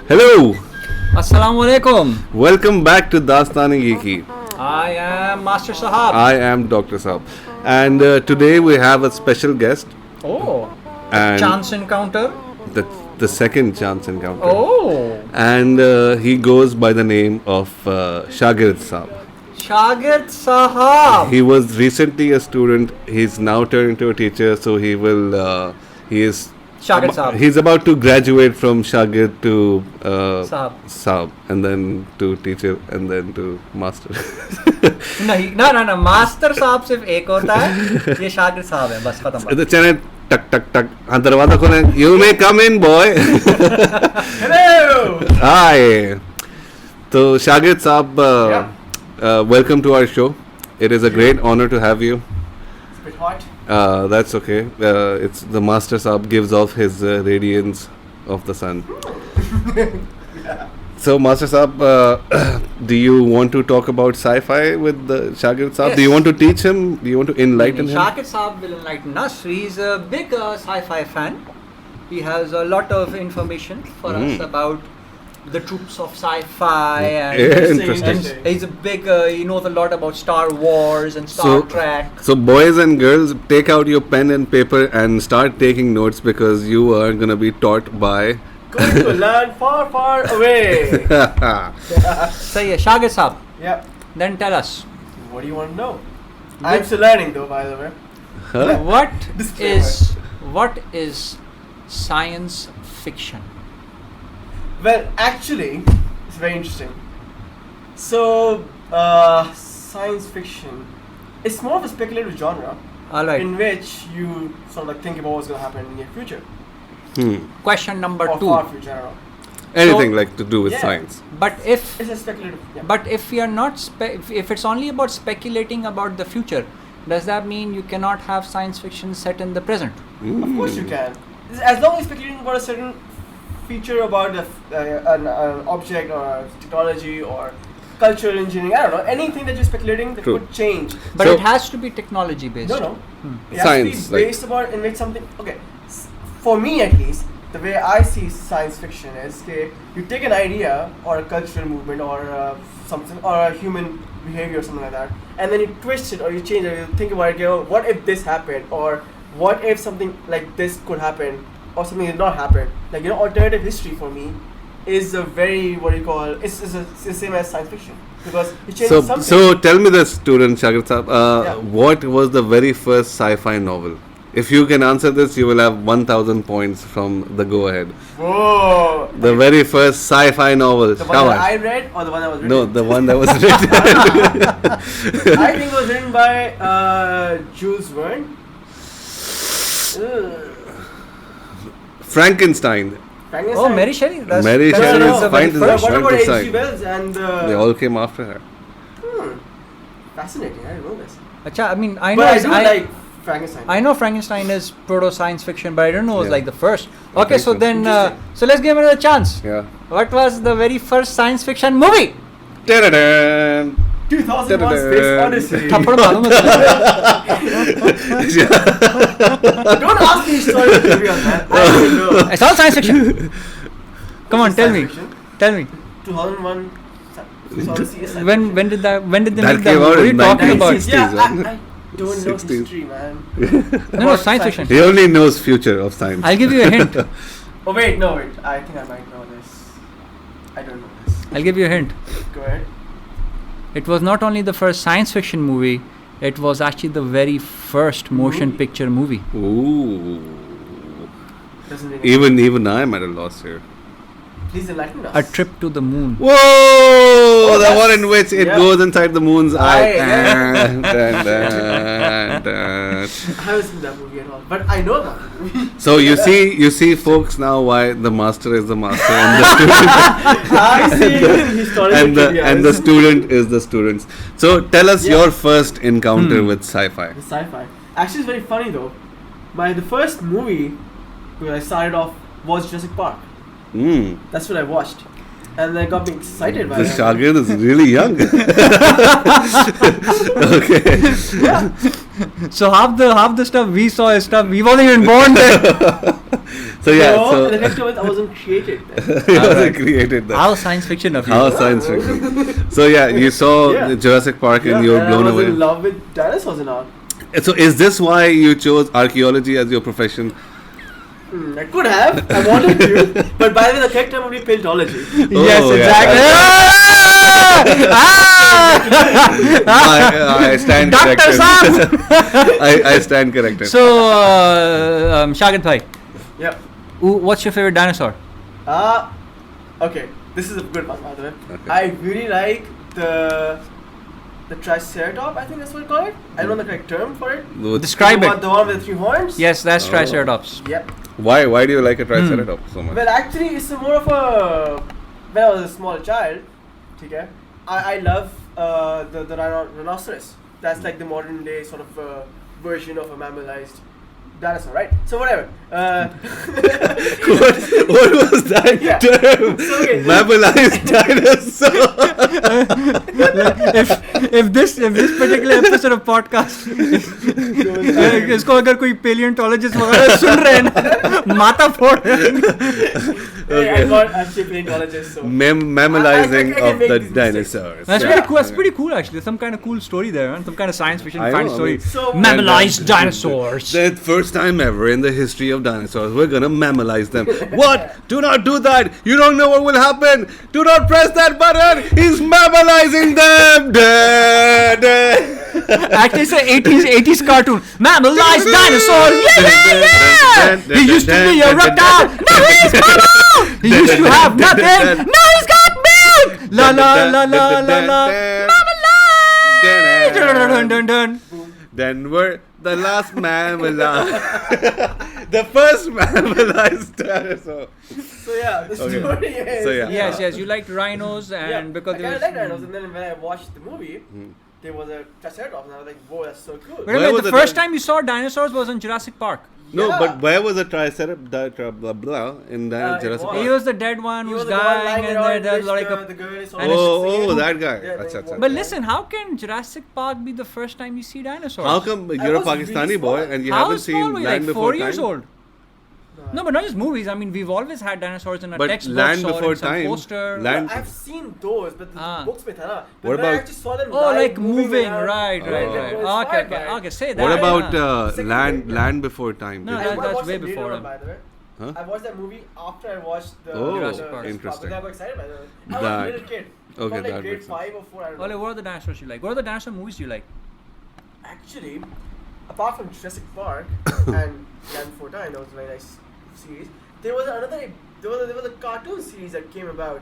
Hello, Assalamualaikum. welcome back to Dastani Geeki. I am Master Sahab. I am Dr. Saab, and today we have a special guest, Oh, and chance encounter. the second chance encounter, Oh, and he goes by the name of Shagird Saab. Shagird Sahab. He was recently a student. He's now turned into a teacher, so he will. He is. Shagird Sahab. He's about to graduate from Shagird to Sahab. Saab, and then to teacher, and then to master. नहीं ना master साहब सिर्फ एक होता है ये शागिर्द साहब है बस खत्म बात। The channel टक टक टक हाँ दरवाजा खोले. You may come in, boy. Hello. Hi. So Shagird Saab, welcome to our show. It is a great honor to have you. It's a bit hot. That's okay. It's the Master Saab gives off his radiance of the sun. So Master Saab, do you want to talk about sci-fi with the Shagird Saab? Yes. Do you want to teach him? Do you want to enlighten him? Shagird Saab will enlighten us. He's a big sci-fi fan. He has a lot of information for us about the troops of sci-fi and Interesting. he's a big he knows a lot about Star Wars and Star Trek. So boys and girls, take out your pen and paper and start taking notes because you are going to be taught by Going to a land far, far away. So yeah, Shagird Saab, Yeah. then tell us What do you want to know? I'm still learning though, by the way. Huh? Disclaimer. what is science fiction? Well, actually, it's very interesting. So, science fiction, it's more of a speculative genre All right. in which you sort of like think about what's going to happen in the near future Question number or 2. far future. I don't know. Anything So- like to do with Yeah. science. But if It's a speculative. Yeah. But if we are not if it's only about speculating about the future, does that mean you cannot have science fiction set in the present? Of course you can. As long as you're speculating about a certain feature about an object or a technology or cultural engineering, I don't know, anything that you're speculating that True. could change. But So- it has to be technology based. No. It has Science, to be like- based about in which something. Okay, for me at least, the way I see science fiction is that you take an idea or a cultural movement or something or a human behavior or something like that, and then you twist it or you change it. You think about it. You know, what if this happened, or what if something like this could happen, or something did not happen? Like alternative history for me is a very it's the same as science fiction because you change something. So tell me the student Shagird Saab, Yeah. what was the very first sci-fi novel? If you can answer this, you will have 1,000 points from the go-ahead. Whoa! The very first sci-fi novel. The Come one that on. I read or the one that was written? No, the one that was written. I think it was written by Jules Verne. Frankenstein. Frankenstein. Oh, Mary Shelley. Mary that's Shelley the is very fine. first- What about Frankenstein. H.G. Wells and They all came after her. fascinating. I didn't know this. Acha, I mean, I know. But I do like Frankenstein. I know Frankenstein is proto science fiction, but I don't know it was Yeah. like the first. I Okay, think so so. then, Interesting. so let's give it a chance. Yeah. What was the very first science fiction movie? Ta-da-da. 2001 Space Odyssey. थप्पड़ मालूम है तुझे? Don't ask me historical trivia on that. I don't know. It's all science fiction. Come on, tell me. Science fiction. Tell me. 2001 Space Odyssey is science When fiction. did they That make that? came out What are in you talking 1960s. about? 60s, Yeah, wasn't I don't know 60s. history, man. No, About science fiction. He only knows future of science. I'll give you a hint. Oh wait, no wait. I think I might know this. I don't know this. I'll give you a hint. Go ahead. It was not only the first science fiction movie, it was actually the very first motion picture movie. Ooh. Doesn't really Even I'm at a loss here. Please enlighten us. A Trip to the Moon. Whoa! The that's- one in which it yeah. goes inside the moon's eye. Eye, yeah. Dun, dun, dun. I haven't seen that movie at all, but I know that movie. So you see, folks, now why the master is the master and the student I see historical trivia. and the student is the students. So tell us Yeah. your first encounter with sci-fi. The sci-fi. Actually, it's very funny though. The first movie where I started off was Jurassic Park. That's what I watched, and I got me excited by The it. Shagird is really young. Okay. Yeah. So half the stuff we saw is stuff we wasn't even born then. So yeah, No, the so character wasn't created. he wasn't created then. How science fiction of you. How science fiction. So yeah, you saw Yeah. Jurassic Park and you were and blown I was away. in love with dinosaurs and all. So is this why you chose archaeology as your profession? I could have. I wanted to. But by the way, the character would be paleontology. Yes, Oh, yeah. exactly. I stand Dr. corrected. Sam! I stand corrected. So, Shagad Bhai, Yep. what's your favorite dinosaur? Okay. This is a good one, by the way. Okay. I really like the Triceratops, I think that's what you call it. I don't know the correct term for it. Describe the it. One, the one with the 3 horns? Yes, that's Oh. Triceratops. Yep. Why do you like a Triceratops so much? Well, actually, it's more of a. When I was a small child, okay, I love the rhinoceros. That's like the modern day sort of version of a mammalized dinosaur, right? So whatever. what was that Yeah. term? So, okay. Mammalized dinosaur. if this particular episode of podcast इसको अगर कोई paleontologist वगैरह सुन रहे हैं ना माथा फोड़ Hey, I got actually paleontologist, so. Mammalizing I can of make the these mistakes. dinosaurs. That's Yeah. pretty cool. That's pretty cool actually. There's some kind of cool story there, man. Some kind of science fiction I fan know, story. So- Mammalized dinosaurs. The first time ever in the history of dinosaurs, we're gonna mammalize them. What? Do not do that. You don't know what will happen. Do not press that button. He's mammalizing them. Da, da. Actually, it's an 80s cartoon. Mammalized dinosaur. Yeah. He used to be a reptile. Now he's mammal. He used to have nothing. Now he's got milk. La la la la la la. Mammalized. Dun dun dun. Then we're the last mammalized. The first mammalized dinosaur. So yeah, the Okay. story is. So, yeah. Yes. You liked rhinos, and Yeah, because I there kinda was. like dinosaurs, and then when I watched the movie, there was a Triceratops, and I was like, whoa, that's so cool. Wait a Where minute, was the the first di- time you saw dinosaurs was in Jurassic Park. No, Yeah. but where was the Triceratops? Blah blah in the It Jurassic was. Park? He was the dead one He who's was the one dying, lying and around there's which like a. the girl is and Oh, that guy. Yeah, Acha, acha. But listen, how can Jurassic Park be the first time you see dinosaurs? How come you're a was really Pakistani boy small. and you How haven't small seen were you? Land Like Before 4 years Time? old? No, but not just movies. I mean, we've always had dinosaurs in our But textbooks Land or Before in some Time, poster. Land- I've seen those, but the Ah. books mein tha na. But What when I about- actually saw them Oh, live like moving, around, right. they were Okay, inspired by it. okay, say that. What yeah. about Second Land movie, yeah. Land Before Time? No, Did I you- that- that's watched way it before later on, them. by the way. Huh? I watched that movie after I watched the Oh, Jurassic Park. interesting. But I got excited by that. I was That- a little kid. okay, Probably that like grade makes sense. 5 or 4, I don't know. Ole, what are the dinosaurs you like? What are the dinosaur movies you like? Actually, apart from Jurassic Park and Land Before Time, that was a very nice series. There was a cartoon series that came about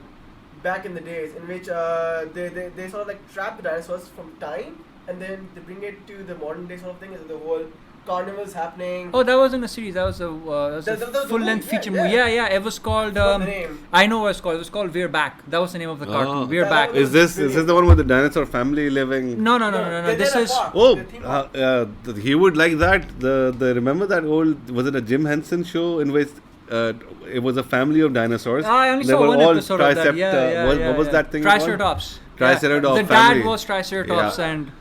back in the days in which they sort of like trap the dinosaurs from time and then they bring it to the modern day sort of thing. Is the whole carnival's happening. Oh, that wasn't a series. That was a, That was a full-length movie, feature yeah, movie. yeah. Yeah. It was called. What's the name? I know what it's called. It was called We're Back. That was the name of the cartoon. Oh. We're That Back. was- Is this the one with the dinosaur family living? No. They're This in a is. park. Oh, The theme park. he would like that. The remember that old, was it a Jim Henson show in which it was a family of dinosaurs? I only They saw were one all episode of that. tricep- Yeah. what was that thing called? Triceratops. Triceratops The family. dad was Triceratops Yeah. and.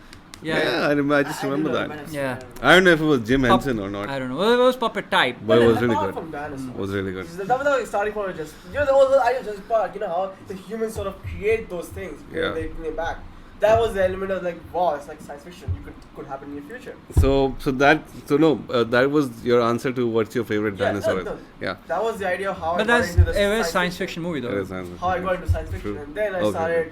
Yeah, Yeah. I just remember I don't know, that. but I've Yeah. seen it. I don't know if it was Jim Pup- Henson or not. I don't know. Well, it was puppet type. But it was Apart really good. From dinosaurs. It was really good. That was the starting point. Just the whole idea of Jurassic Park. You know how the humans sort of create those things. Yeah. They bring it back. That was the element of like, wow, it's like science fiction. You could happen in your future. That was your answer to what's your favorite Yeah, dinosaur is. no. Yeah. That was the idea of how But I got that's into the it was science fiction movie It though. is science fiction. How I got into science fiction, True. and then I Okay. started.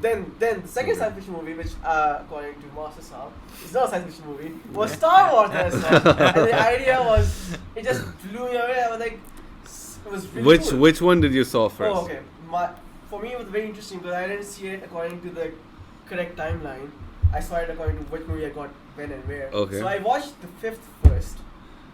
Then the second Okay. science fiction movie, which according to Master Saab, is not a science fiction movie, was Star Wars. That I saw, and the idea was it just blew me away. I was like, it was really cool. Which one did you saw first? Oh, okay. For me, it was very interesting because I didn't see it according to the correct timeline. I saw it according to which movie I got when and where. Okay. So I watched the fifth first.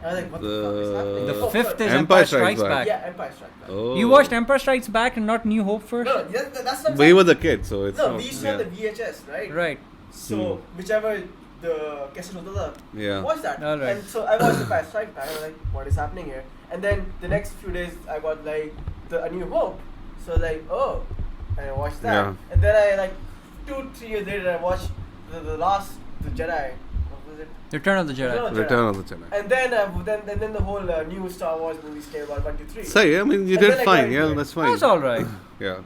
And I was like, what the fuck is happening? The Oh, fifth third. is Empire Empire Strikes Strikes Back. Back. Yeah, Empire Strikes Back. Oh. You watched Empire Strikes Back and not New Hope first? No, that's not. But he was a kid, so it's No, not. we used to have the VHS, right? Right. So whichever the cassette was the Yeah. watch that. Alright. And so I watched Empire Strikes Back. I was like, what is happening here? And then the next few days I got like A New Hope. So like, oh, and I watched that. Yeah. And then I like 2-3 years later I watched the last the Jedi. Was it? Return of the Jedi. Return of the Jedi. And then the whole new Star Wars movies came out 1, 2, 3. So I mean, you And did then I fine. got Yeah, into it. that's fine. That's all right. Yeah.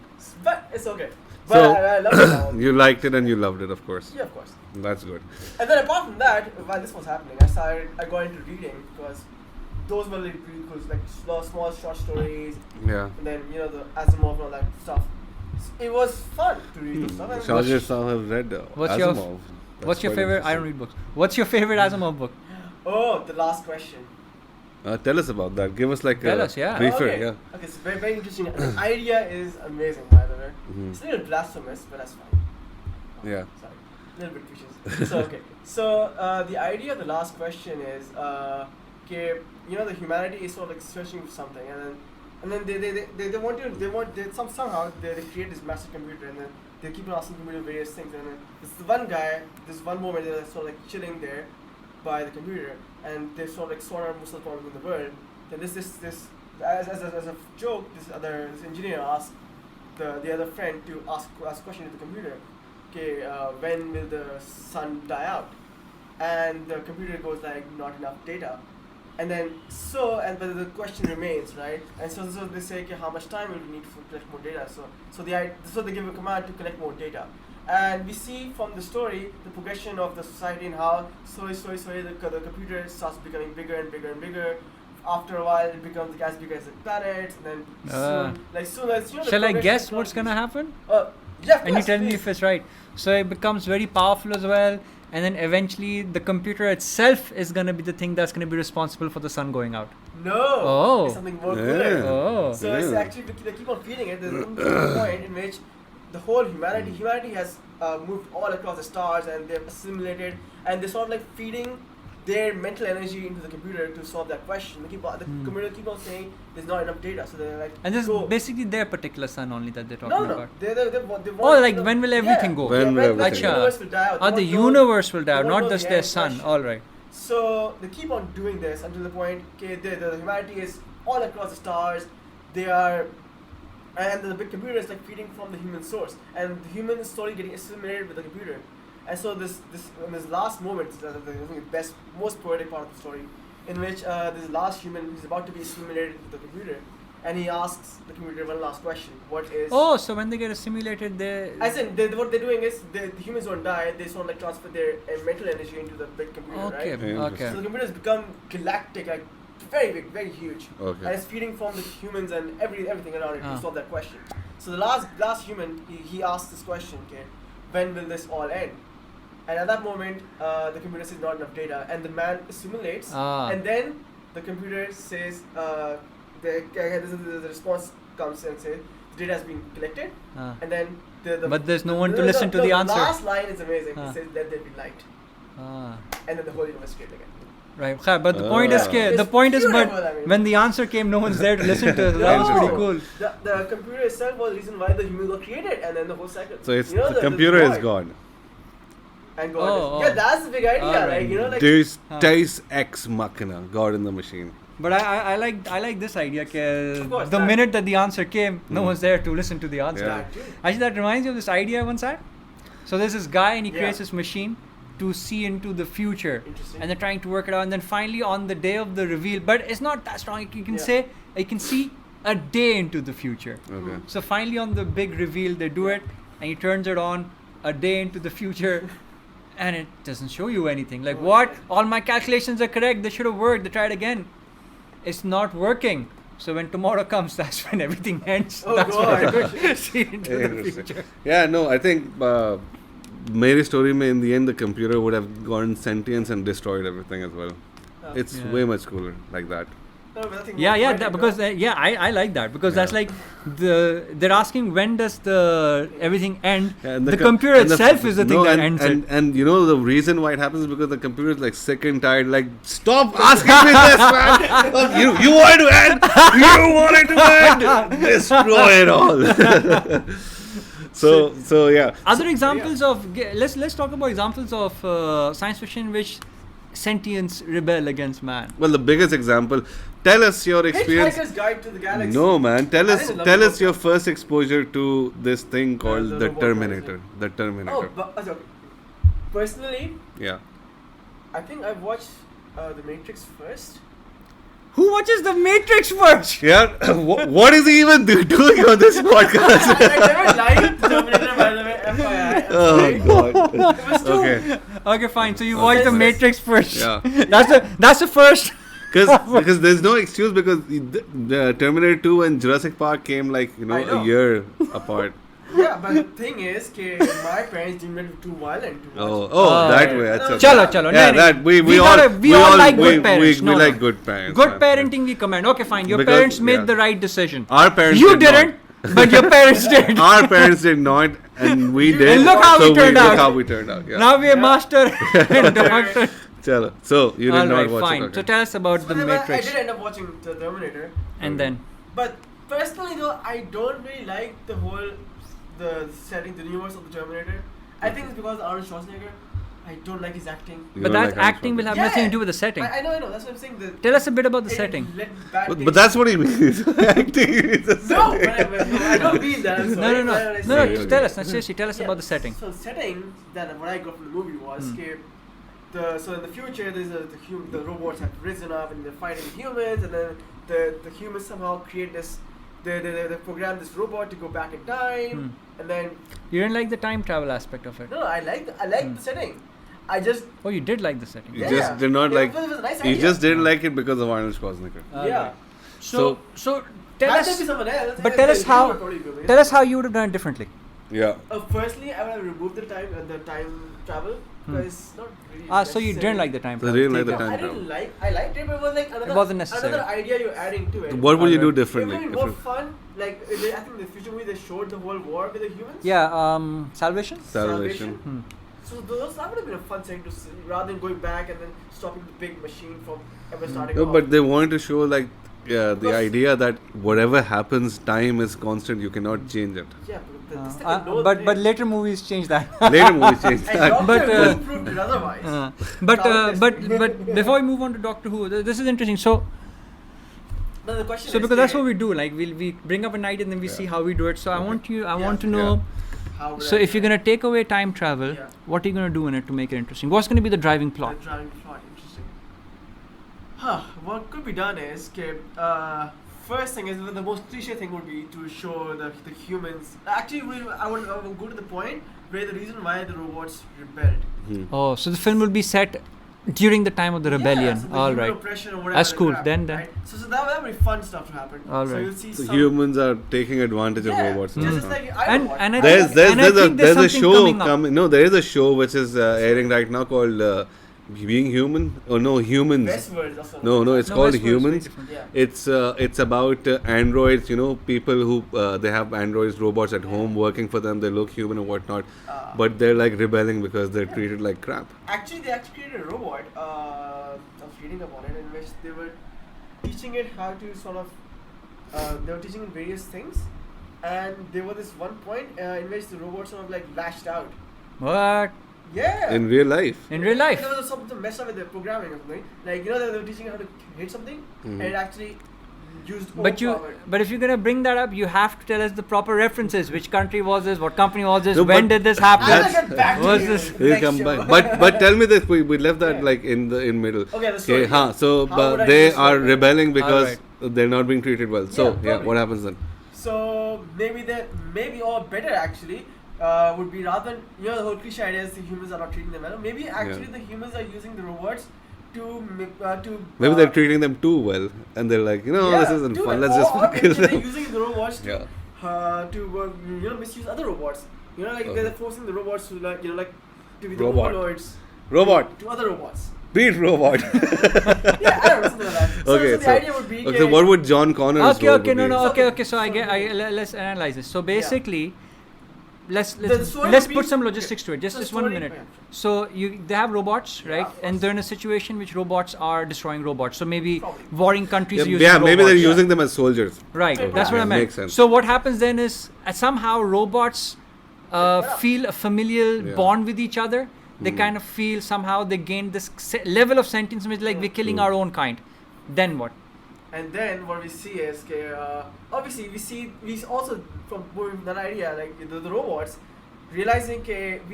But it's okay. But So- I loved it now. You liked it and you loved it, of course. Yeah, of course. That's good. And then apart from that, while this was happening, I got into reading because those were like pretty cool, like small short stories, Yeah. and then the Asimov and all that stuff. It was fun to read those stuff. And Shahjir Saab have read What's your- Asimov. What's your quite favorite? I interesting. don't read books. What's your favorite Asimov book? Oh, the last question. Tell us about that. Give us like Tell a us, yeah. briefer. Okay. Yeah. Okay, so very interesting. The idea is amazing, by the way. Mhm. It's a little blasphemous, but that's fine. Yeah. Sorry, a little bit vicious. So okay, so the idea of the last question is, okay, the humanity is sort of like searching for something, and then they somehow they create this massive computer, and then they keep on asking the computer various things, and then this one moment they're sort of like chilling there by the computer, and they sort of like sort out most of the problems in the world. Then this as a joke, this engineer asks the other friend to ask a question to the computer. Okay, when will the sun die out? And the computer goes like, not enough data. And then but the question remains, right? And so they say, okay, how much time will we need to collect more data? So they give a command to collect more data. And we see from the story the progression of the society and how slowly the computer starts becoming bigger and bigger and bigger. After a while, it becomes as big as the planets, and then soon as Shall I guess what's gonna happen? Yeah, And you tell me if it's right. So it becomes very powerful as well, and then eventually the computer itself is gonna be the thing that's gonna be responsible for the sun going out. No. Oh. It's something more Yeah. cooler. Oh. So it's Yeah. actually they keep on feeding it. There's a point in which the whole humanity has moved all across the stars, and they've assimilated, and they're sort of like feeding their mental energy into the computer to solve that question. The computer keep on saying there's not enough data, so they're like. And this is go. basically their particular sun only that they're talking No. about. They want. Oh, like when will everything go? When will the everything go? universe will die out. Oh, They the won't know- universe will die, they won't not know just the their end sun. question. All right. So they keep on doing this until the point, okay, the humanity is all across the stars. They are, and the big computer is like feeding from the human source, and the human is slowly getting assimilated with the computer. And so this last moment is I think the best, most poetic part of the story, in which this last human is about to be assimilated with the computer, and he asks the computer one last question: what is? Oh, so when they get assimilated, they. As in, what they're doing is the humans don't die; they sort of like transfer their mental energy into the big computer, Okay. right? Yeah, Okay. So the computer has become galactic, like very big, very huge, Okay. and it's feeding from the humans and everything around it Ah. to solve that question. So the last human, he asks this question, okay, when will this all end? And at that moment, the computer says not enough data, and the man assimilates, Ah. and then the computer says, the response comes and says, the data has been collected, Ah. and then the But there's no one to listen to the answer. The last line is amazing. Ah. It says, let there be light, Ah. and then the whole universe created again. Right, khair, but the point is, Ah. the It's point is, but beautiful, I mean. when the answer came, no one's there to listen to it. So that was pretty No. cool. The computer itself was the reason why the human got created, and then the whole cycle. So it's You know, the computer is void. gone. And God Oh, is, yeah, oh. that's the big idea. Alright. Like like Deus Huh. Deus ex machina, God in the machine. But I like this idea. Of course, The that- minute that the answer came, no one's there to listen to the answer. Yeah. that too. Actually, that reminds me of this idea I once had. So there's this guy and he Yeah. creates this machine to see into the future, Interesting. and they're trying to work it out. And then finally, on the day of the reveal, but it's not that strong. You can Yeah. say you can see a day into the future. Okay. So finally, on the big reveal, they do it, and he turns it on a day into the future, and it doesn't show you anything. Like, Oh, what? okay. All my calculations are correct. They should have worked. They tried again. It's not working. So when tomorrow comes, that's when everything ends. Oh, that's when God. they're going to see into the Interesting. future. Yeah, no, I think Mary story mein in the end the computer would have gone sentience and destroyed everything as well. It's Yeah. way much cooler like that. No, but I think Yeah, more yeah, poetic, that, no? because I like that because that's Yeah. like they're asking when does the everything end. Yeah, and the co- computer and itself is the thing no, that and, ends and, it. And you know the reason why it happens is because the computer is like sick and tired. Like, stop asking me this, man. You want it to end? You want it to end? Destroy it all. so yeah. Other examples of let's talk about examples of science fiction in which sentience rebel against man. Well, the biggest example. Tell us your experience. Hitchhiker's Guide to the Galaxy. No, man. Tell I us. didn't love Tell the us book. your first exposure to this thing called the the robot Terminator. one, The Terminator. Oh, but okay. Personally, Yeah. I think I watched The Matrix first. Who watches The Matrix first? Yeah, what is he even doing on this podcast? I never liked Terminator, by the way, FYI. Oh god. It was too... Okay. Okay, fine. So you watched The Matrix first. Yeah. That's the first. Because there's no excuse because the Terminator 2 and Jurassic Park came like I know. a year apart. Yeah, but the thing is, my parents deemed it too violent to watch. That way. That's okay. Chalo. Yeah, No, that we we all like good parents. We like good parents. Good parenting we commend. Okay, fine. Your Because, parents made yeah. the right decision. Our parents You did not. didn't, but your parents did. Our parents did not, and we did. And look how we turned out. Look how we turned out. Yeah. Now we are master and doctor. Chalo. So you did not watch fine. it. Okay. So tell us about So The then Matrix. I did end up watching the Terminator. And then. But personally though, I don't really like the setting, the universe of the Terminator. I think it's because Arnold Schwarzenegger. I don't like his acting. You But don't that like acting will have nothing to do with the setting. I know. That's what I'm saying. Tell us a bit about the setting. But that's what he means. Acting is a No, setting. I don't mean that. I'm sorry. No. sorry. Tell us. Seriously, tell us about the setting. So the setting that what I got from the movie was so in the future the robots have risen up and they're fighting humans, and then the humans somehow create this. They program this robot to go back in time, and then You didn't like the time travel aspect of it. no, I like the setting. I just Oh, you did like the setting. You just did not like. It was a nice You idea. just didn't like it because of Arnold Schwarzenegger. Yeah. So tell Might us. be someone else. But tell us how. Tell us how you would have done it differently. Yeah. Firstly, I would have removed the time travel because it's not really. So you necessary. didn't like the time So travel. you didn't like the Take time off. I didn't like. I liked it, but it was like another. It wasn't necessary. Another idea you're adding to it. What would you do Alright. It differently? would be more fun. Like I think in the future movie they showed the whole war with the humans. Yeah. Salvation. Salvation. So that would have been a fun thing to see, rather than going back and then stopping the big machine from ever starting. No, off. but they wanted to show like the Because- idea that whatever happens, time is constant. You cannot change it. Yeah, but this thing But later movies change that. Later movies change And that. Doctor But, Who proved it otherwise. But before we move on to Doctor Who, this is interesting. So But the question so is, because that's what we do. Like we bring up a night and then we see how we do it. So I want to know. how would So I if you're gonna take away time travel, Yeah. what are you gonna do in it to make it interesting? What's gonna be the driving plot? The driving plot, interesting. What could be done is, first thing is the most cliche thing would be to show the humans. Actually, I will go to the point where the reason why the robots rebelled. Oh, so the film will be set during the time of the rebellion. Yeah, so the All human right. oppression or whatever That's like cool. that, Then. right? So that would be fun stuff to happen. All So right. you'll see So some humans are taking advantage of yeah, robots. just stuff. like I And watch. I There's think- and I think there's a something show coming up. coming. No, there is a show which is airing right now called Being Human. Oh no, Humans. Westworld or something. No, it's No, called Westworld's very Humans. different. Yeah. It's about androids. You know, people who they have androids, robots at home working for them. They look human and whatnot, but they're like rebelling because they're treated like crap. Actually, they created a robot. I was reading about it in which they were teaching it how to sort of. They were teaching it various things, and there was this one point in which the robot sort of like lashed out. What? Yeah. In real life. In real life? There was something messed up with the programming or something. Like they were teaching how to hit something, and it actually used. But if you're gonna bring that up, you have to tell us the proper references. Which country was this? What company was this? No, when but did this happen? I'll get back to Was you this- in the We'll next come show. back. But tell me this. We left that Yeah. like in middle. Okay, the story. Okay, so How would I they use are it? rebelling because Alright. they're not being treated well. So Yeah, yeah, probably. what happens then? So maybe or better actually would be rather than the whole cliche idea is the humans are not treating them well. Maybe actually the humans are using the robots to Maybe they're treating them too well, and they're like, this isn't do fun. that. Let's just Or kill maybe they're them. using the robots to Yeah. misuse other robots. Like Okay. they're forcing the robots to to be the Robot. overlords Robot. to other robots. Beat robot. Yeah, I don't know, something like that. So the idea would be so what would John Connor's role Okay, would be? okay. So let's analyze this. So basically, let's The story let's would put be- some logistics to it. Just the this 1 story- minute. yeah. So they have robots, Yeah, right? of And course. they're in a situation which robots are destroying robots. So maybe Probably. warring countries are Yeah, using maybe they're robots. using them as soldiers. Right, Okay, that's what I yeah, meant. makes sense. So what happens then is somehow robots feel a familial Yeah. bond with each other. They kind of feel somehow they gain this level of sentience which like we're killing our own kind. Then what? And then what we see is, obviously we also from moving that idea like the robots realizing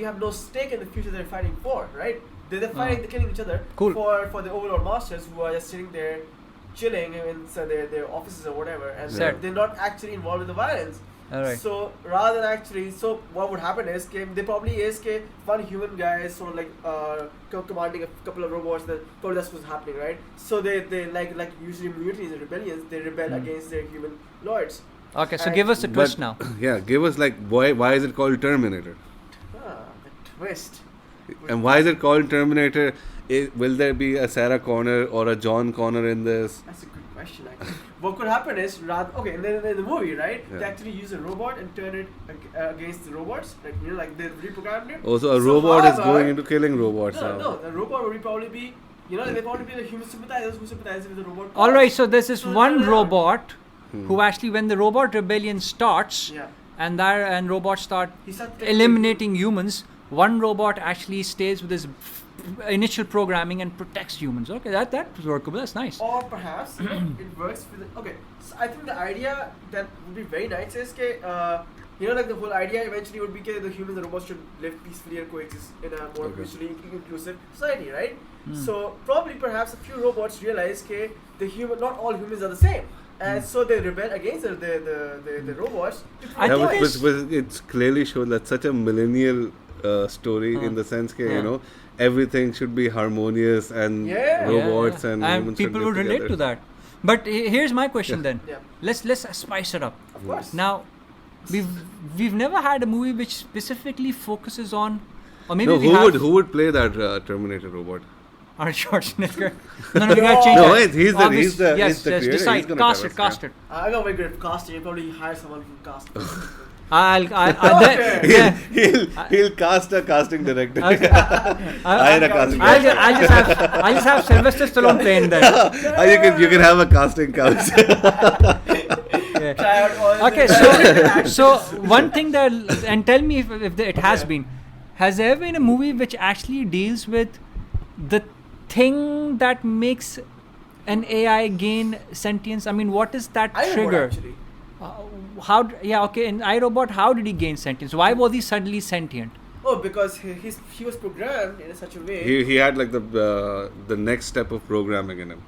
we have no stake in the future they're fighting for, right? They're fighting, they're killing each other Cool. for the overlord masters who are just sitting there chilling in their offices or whatever, and Set. they're not actually involved with the violence. Alright. So rather than actually, so what would happen is they probably is one human guy is sort of like commanding a couple of robots. That probably that's what's happening, right? So they like usually mutinies and rebellions, they rebel against their human lords. Okay, so And- give us the twist But- now. Yeah, give us like why is it called Terminator? The twist. And why is it called Terminator? Will there be a Sarah Connor or a John Connor in this? That's a good question. Actually, what could happen is okay, and then in the movie, right? Yeah. They actually use a robot and turn it against the robots, like like they reprogrammed it. Also, a So robot is however- going into killing robots now. No, the robot would probably be, they probably be the human sympathizers who sympathize with the robot. All right, so there's this So one turn around. robot Hmm. who actually, when the robot rebellion starts, Yeah. and robots start He started eliminating humans, one robot actually stays with his initial programming and protects humans. Okay, that's workable. That's nice. Or perhaps it works with okay. So I think the idea that would be very nice is like the whole idea eventually would be the humans and robots should live peacefully and coexist in a more Okay. mutually inclusive society, right? So probably perhaps a few robots realize not all humans are the same. And so they rebel against the robots. I Yeah, think but it's clearly shown that such a millennial story in the sense that Yeah. everything should be harmonious and Yeah. robots and humans should people live would relate together. to that. But here's my question then. Yeah. Let's spice it up. Of course. Now, we've never had a movie which specifically focuses on, or maybe No, we have who would play that Terminator robot? Arnold Schwarzenegger. No, we gotta change No, that. wait, he's the- Obvious- he's the- yes, he's the yes, creator. decide. He's gonna Cast tell it, us, cast yeah. it. I got very good at casting. You probably hire someone from casting. I'll Okay. yeah. He'll cast a casting director. I'll Hire a casting director. I'll just have Sylvester Stallone playing then. You can have a casting couch. Yeah. Try out all Okay, the so one thing and tell me if it has been. Has there been a movie which actually deals with the thing that makes an AI gain sentience? I mean, what is that iRobot, trigger? actually. In iRobot, how did he gain sentience? Why was he suddenly sentient? Oh, because he was programmed in such a way. he had like the next step of programming in him.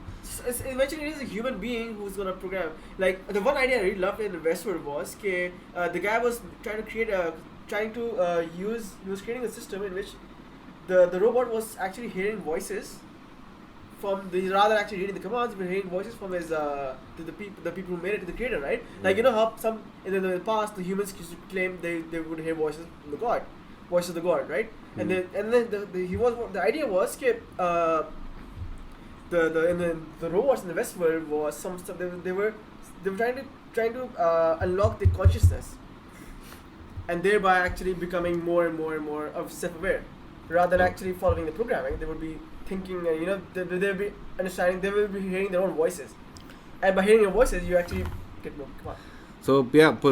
Eventually, it is a human being who's gonna program. Like the one idea I really loved in Westworld was the guy was trying to create he was creating a system in which the robot was actually hearing voices from rather actually reading the commands, but hearing voices from his the people who made it to the creator, right? Like how some in the past the humans used to claim they would hear voices from the god, voices of the god, right? And then the idea was the robots in the Westworld was some stuff they were trying to unlock the consciousness, and thereby actually becoming more and more of self-aware, rather than actually following the programming. They would be thinking, they will be understanding. They will be hearing their own voices, and by hearing your voices, you actually get more. Come on. So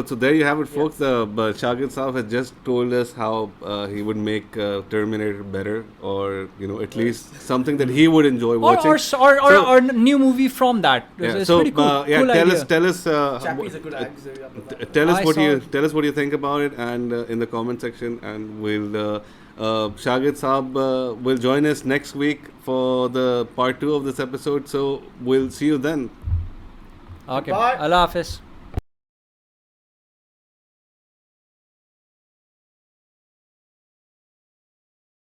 so there you have it, folks. Shagid Saab has just told us how he would make Terminator better, or at least something that he would enjoy watching. Or new movie from that. It's so pretty cool. Cool idea. tell us Chappie's a good actor. tell us I tell us what you think about it, and in the comment section, and we'll Shagid Saab will join us next week for the part 2 of this episode. So we'll see you then. Okay. Bye. Allah Hafiz.